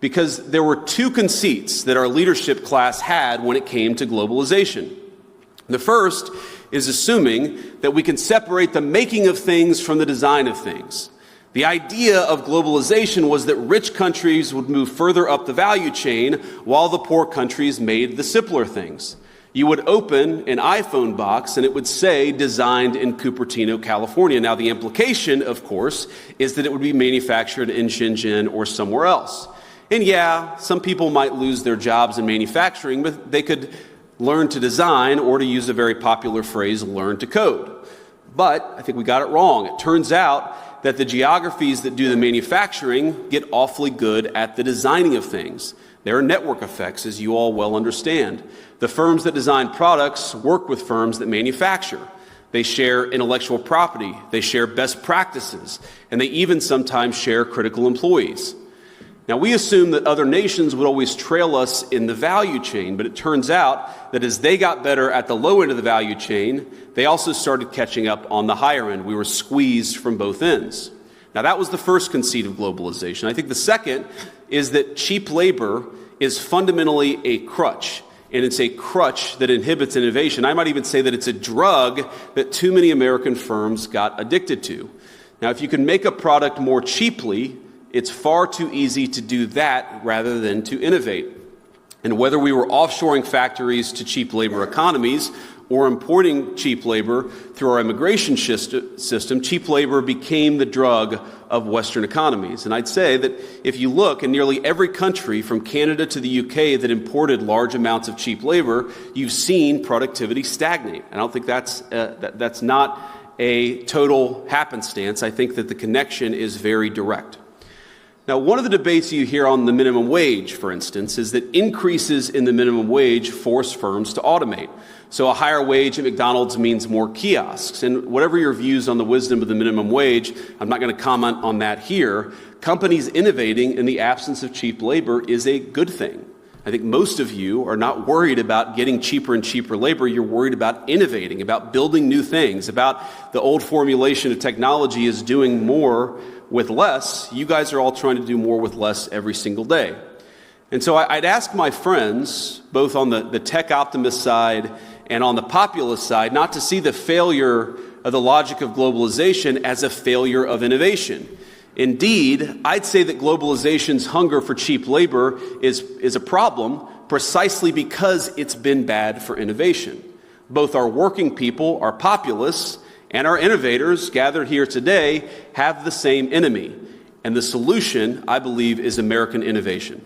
because there were two conceits that our leadership class had when it came to globalization. The first is assuming that we can separate the making of things from the design of things. The idea of globalization was that rich countries would move further up the value chain while the poor countries made the simpler things. You would open an iPhone box and it would say designed in Cupertino, California. Now the implication, of course, is that it would be manufactured in Shenzhen or somewhere else. And yeah, some people might lose their jobs in manufacturing, but they could learn to design, or to use a very popular phrase, learn to code. But I think we got it wrong. It turns out that the geographies that do the manufacturing get awfully good at the designing of things. There are network effects, as you all well understand. The firms that design products work with firms that manufacture. They share intellectual property, they share best practices, and they even sometimes share critical employees. Now, we assume that other nations would always trail us in the value chain, but it turns out that as they got better at the low end of the value chain, they also started catching up on the higher end. We were squeezed from both ends. Now, that was the first conceit of globalization. I think the second is that cheap labor is fundamentally a crutch, and it's a crutch that inhibits innovation. I might even say that it's a drug that too many American firms got addicted to. Now, if you can make a product more cheaply, it's far too easy to do that rather than to innovate. And whether we were offshoring factories to cheap labor economies or importing cheap labor through our immigration system, cheap labor became the drug of Western economies. And I'd say that if you look in nearly every country from Canada to the UK that imported large amounts of cheap labor, you've seen productivity stagnate. I don't think that's not a total happenstance. I think that the connection is very direct. Now, one of the debates you hear on the minimum wage, for instance, is that increases in the minimum wage force firms to automate. So a higher wage at McDonald's means more kiosks. And whatever your views on the wisdom of the minimum wage, I'm not going to comment on that here. Companies innovating in the absence of cheap labor is a good thing. I think most of you are not worried about getting cheaper and cheaper labor. You're worried about innovating, about building new things, about the old formulation of technology is doing more with less. You guys are all trying to do more with less every single day. And so I'd ask my friends, both on the tech optimist side and on the populist side, not to see the failure of the logic of globalization as a failure of innovation. Indeed, I'd say that globalization's hunger for cheap labor is a problem precisely because it's been bad for innovation. Both our working people, our populists, and our innovators gathered here today have the same enemy. And the solution, I believe, is American innovation.